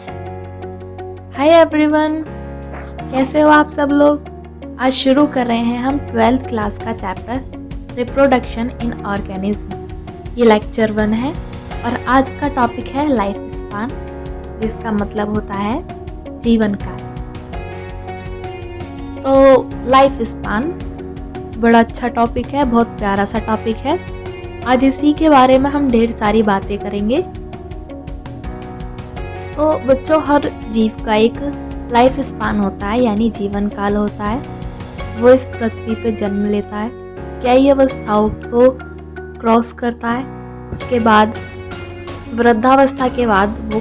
Hi everyone, कैसे हो आप सब लोग। आज शुरू कर रहे हैं हम 12th क्लास का चैप्टर रिप्रोडक्शन इन ऑर्गेनिज्म। ये लेक्चर 1 है और आज का टॉपिक है लाइफ स्पान, जिसका मतलब होता है जीवन काल। तो लाइफ स्पान बड़ा अच्छा टॉपिक है, बहुत प्यारा सा टॉपिक है। आज इसी के बारे में हम ढेर सारी बातें करेंगे। तो बच्चों, हर जीव का एक लाइफ स्पान होता है, यानी जीवन काल होता है। वो इस पृथ्वी पे जन्म लेता है, कई अवस्थाओं को क्रॉस करता है, उसके बाद वृद्धावस्था के बाद वो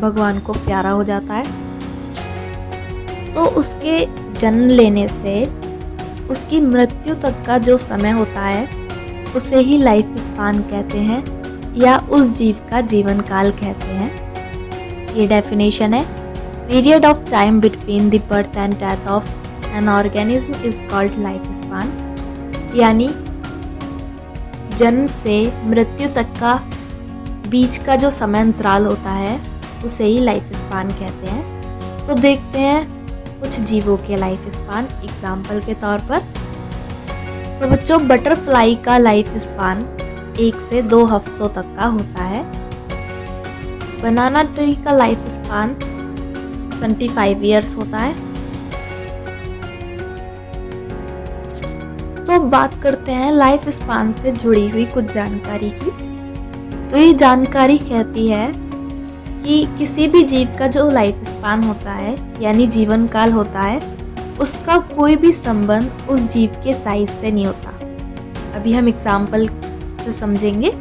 भगवान को प्यारा हो जाता है। तो उसके जन्म लेने से उसकी मृत्यु तक का जो समय होता है उसे ही लाइफ स्पान कहते हैं, या उस जीव का जीवन काल कहते हैं। ये डेफिनेशन है, period of time between the birth and death of an organism is called life span, यानी जन्म से मृत्यु तक का बीच का जो समय अंतराल होता है उसे ही लाइफ स्पान कहते हैं। तो देखते हैं कुछ जीवों के लाइफ स्पान एग्जाम्पल के तौर पर। तो बच्चों, बटरफ्लाई का लाइफ स्पान 1 से 2 हफ्तों तक का होता है। बनाना ट्री का लाइफ स्पान 25 ईयर्स होता है। तो बात करते हैं लाइफ स्पान से जुड़ी हुई कुछ जानकारी की। तो ये जानकारी कहती है कि किसी भी जीव का जो लाइफ स्पान होता है, यानी जीवन काल होता है, उसका कोई भी संबंध उस जीव के साइज से नहीं होता। अभी हम एग्जाम्पल से समझेंगे।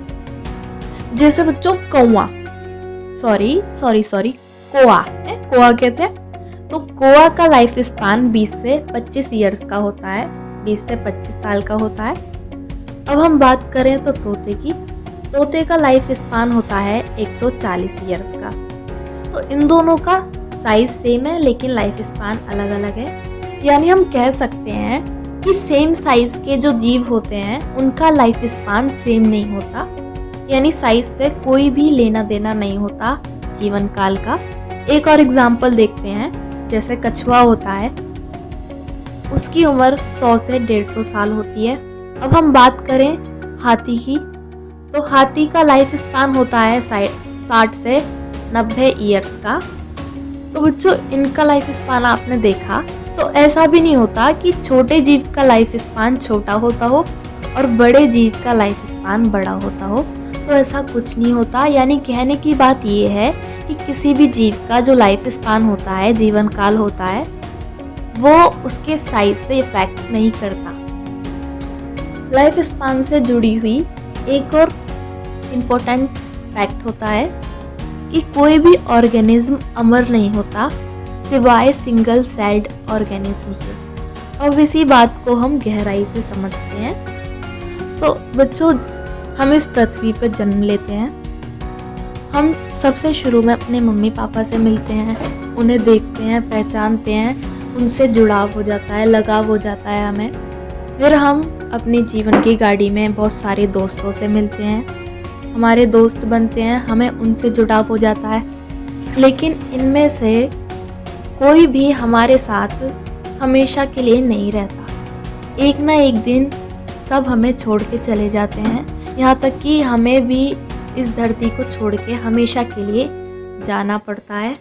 जैसे बच्चों, कौवा, कोआ कहते हैं। तो कोआ का लाइफ स्पान 20 से 25 ईयर्स का होता है, 20 से 25 साल का होता है। अब हम बात करें तो तोते का लाइफ स्पान होता है 140 ईयर्स का। तो इन दोनों का साइज सेम है, लेकिन लाइफ स्पान अलग अलग है। यानी हम कह सकते हैं कि सेम साइज के जो जीव होते हैं उनका लाइफ स्पान सेम नहीं होता, यानी साइज से कोई भी लेना देना नहीं होता जीवन काल का। एक और एग्जाम्पल देखते हैं। जैसे कछुआ होता है, उसकी उम्र 100 से 150 साल होती है। अब हम बात करें हाथी की, तो हाथी का लाइफ स्पान होता है 60 से 90 ईयर्स का। तो बच्चों, इनका लाइफ स्पान आपने देखा, तो ऐसा भी नहीं होता कि छोटे जीव का लाइफ स्पान छोटा होता हो और बड़े जीव का लाइफ स्पान बड़ा होता हो। तो ऐसा कुछ नहीं होता। यानी कहने की बात ये है कि किसी भी जीव का जो लाइफ स्पान होता है, जीवन काल होता है, वो उसके साइज से इफेक्ट नहीं करता। लाइफ स्पान से जुड़ी हुई एक और इम्पोर्टेंट फैक्ट होता है कि कोई भी ऑर्गेनिज्म अमर नहीं होता सिवाय सिंगल सेल्ड ऑर्गेनिज्म के। अब इसी बात को हम गहराई से समझते हैं। तो बच्चों, हम इस पृथ्वी पर जन्म लेते हैं। हम सबसे शुरू में अपने मम्मी पापा से मिलते हैं, उन्हें देखते हैं, पहचानते हैं, उनसे जुड़ाव हो जाता है, लगाव हो जाता है हमें। फिर हम अपने जीवन की गाड़ी में बहुत सारे दोस्तों से मिलते हैं, हमारे दोस्त बनते हैं, हमें उनसे जुड़ाव हो जाता है। लेकिन इनमें से कोई भी हमारे साथ हमेशा के लिए नहीं रहता। एक ना एक दिन सब हमें छोड़ के चले जाते हैं, यहाँ तक कि हमें भी इस धरती को छोड़ के हमेशा के लिए जाना पड़ता है।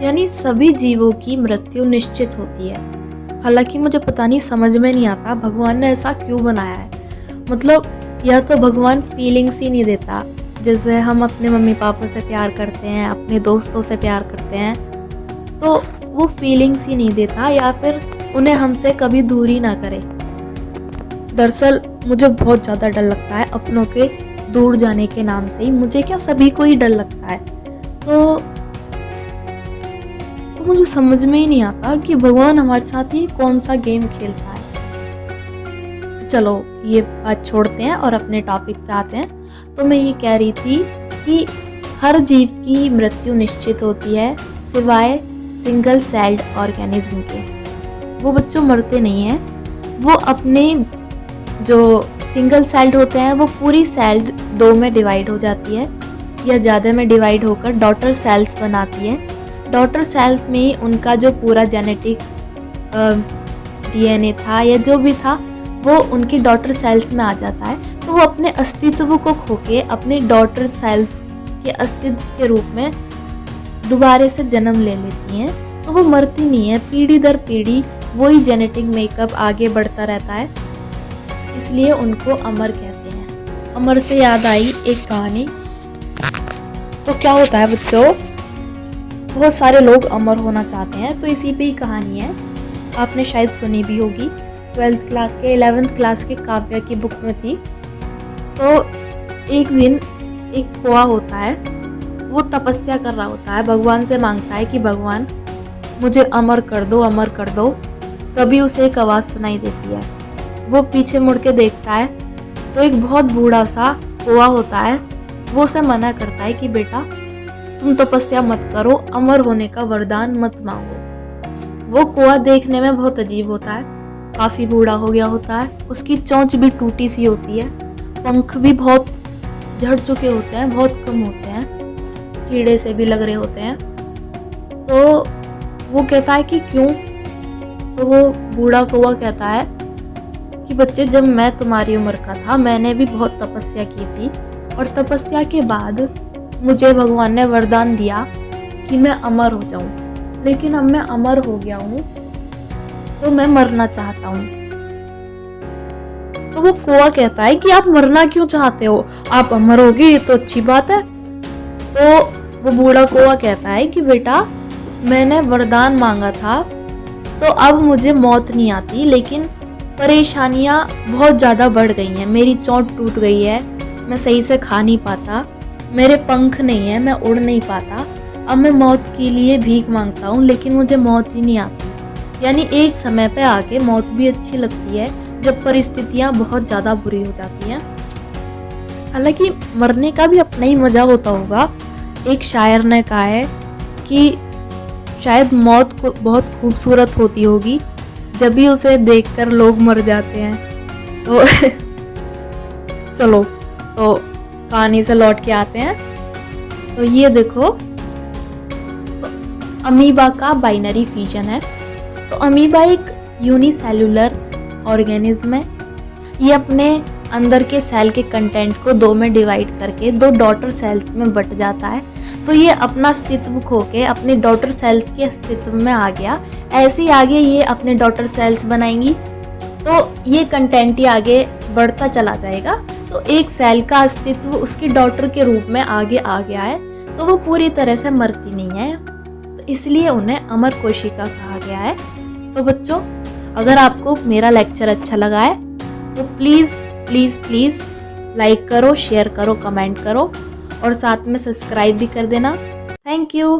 यानी सभी जीवों की मृत्यु निश्चित होती है। हालांकि मुझे पता नहीं, समझ में नहीं आता भगवान ने ऐसा क्यों बनाया है। मतलब या तो भगवान फीलिंग्स ही नहीं देता, जैसे हम अपने मम्मी पापा से प्यार करते हैं, अपने दोस्तों से प्यार करते हैं, तो वो फीलिंग्स ही नहीं देता, या फिर उन्हें हमसे कभी दूरी ना करे। दरअसल मुझे बहुत ज़्यादा डर लगता है अपनों के दूर जाने के नाम से ही। मुझे क्या, सभी को ही डर लगता है। तो मुझे समझ में ही नहीं आता कि भगवान हमारे साथ ही कौन सा गेम खेलता है। चलो ये बात छोड़ते हैं और अपने टॉपिक पे आते हैं। तो मैं ये कह रही थी कि हर जीव की मृत्यु निश्चित होती है सिवाय सिंगल सेल्ड ऑर्गेनिज्म के। वो बच्चों मरते नहीं हैं, वो अपने जो सिंगल सेल्ड होते हैं वो पूरी सेल्ड 2 में डिवाइड हो जाती है। या ज़्यादा में डिवाइड होकर डॉटर सेल्स बनाती हैं। डॉटर सेल्स में ही उनका जो पूरा जेनेटिक डीएनए था या जो भी था वो उनकी डॉटर सेल्स में आ जाता है। तो वो अपने अस्तित्व को खो के अपने डॉटर सेल्स के अस्तित्व के रूप में दोबारा से जन्म ले लेती हैं। तो वो मरती नहीं है, पीढ़ी दर पीढ़ी वही जेनेटिक मेकअप आगे बढ़ता रहता है, इसलिए उनको अमर कहते हैं। अमर से याद आई एक कहानी। तो क्या होता है बच्चों, बहुत सारे लोग अमर होना चाहते हैं, तो इसी पे ही कहानी है। आपने शायद सुनी भी होगी, 12th क्लास के 11th क्लास के काव्या की बुक में थी। तो एक दिन एक कोआ होता है, वो तपस्या कर रहा होता है, भगवान से मांगता है कि भगवान मुझे अमर कर दो, अमर कर दो। तभी उसे एक आवाज़ सुनाई देती है। वो पीछे मुड़ के देखता है तो एक बहुत बूढ़ा सा कोआ होता है। वो उसे मना करता है कि बेटा तुम तपस्या मत करो, अमर होने का वरदान मत मांगो। वो कोआ देखने में बहुत अजीब होता है, काफ़ी बूढ़ा हो गया होता है, उसकी चोंच भी टूटी सी होती है, पंख भी बहुत झड़ चुके होते हैं, बहुत कम होते हैं, कीड़े से भी लग रहे होते हैं। तो वो कहता है कि क्यों? तो वो बूढ़ा कौवा कहता है कि बच्चे, जब मैं तुम्हारी उम्र का था मैंने भी बहुत तपस्या की थी, और तपस्या के बाद मुझे भगवान ने वरदान दिया कि मैं अमर हो जाऊं। लेकिन अब मैं अमर हो गया हूं तो मैं मरना चाहता हूं। तो वो कौवा कहता है कि आप मरना क्यों चाहते हो, आप अमर होगे ये तो अच्छी बात है। तो वो बूढ़ा कौवा कहता है कि बेटा मैंने वरदान मांगा था तो अब मुझे मौत नहीं आती, लेकिन परेशानियां बहुत ज़्यादा बढ़ गई हैं। मेरी चोट टूट गई है, मैं सही से खा नहीं पाता, मेरे पंख नहीं है, मैं उड़ नहीं पाता। अब मैं मौत के लिए भीख मांगता हूँ, लेकिन मुझे मौत ही नहीं आती। यानी एक समय पे आके मौत भी अच्छी लगती है जब परिस्थितियाँ बहुत ज़्यादा बुरी हो जाती हैं। हालांकि मरने का भी अपना ही मज़ा होता होगा। एक शायर ने कहा है कि शायद मौत को बहुत खूबसूरत होती होगी, जब भी उसे देखकर लोग मर जाते हैं। तो चलो तो कहानी से लौट के आते हैं। तो ये देखो, तो अमीबा का बाइनरी फिजन है। तो अमीबा एक यूनिसेलुलर ऑर्गेनिज्म है। ये अपने अंदर के सेल के कंटेंट को दो में डिवाइड करके दो डॉटर सेल्स में बट जाता है। तो ये अपना अस्तित्व खो के अपने डॉटर सेल्स के अस्तित्व में आ गया। ऐसे ही आगे ये अपने डॉटर सेल्स बनाएंगी, तो ये कंटेंट ही आगे बढ़ता चला जाएगा। तो एक सेल का अस्तित्व उसकी डॉटर के रूप में आगे आ गया है, तो वो पूरी तरह से मरती नहीं है, तो इसलिए उन्हें अमर कोशिका कहा गया है। तो बच्चों, अगर आपको मेरा लेक्चर अच्छा लगा है तो प्लीज़ प्लीज़ प्लीज़ लाइक करो, शेयर करो, कमेंट करो और साथ में सब्सक्राइब भी कर देना। Thank you.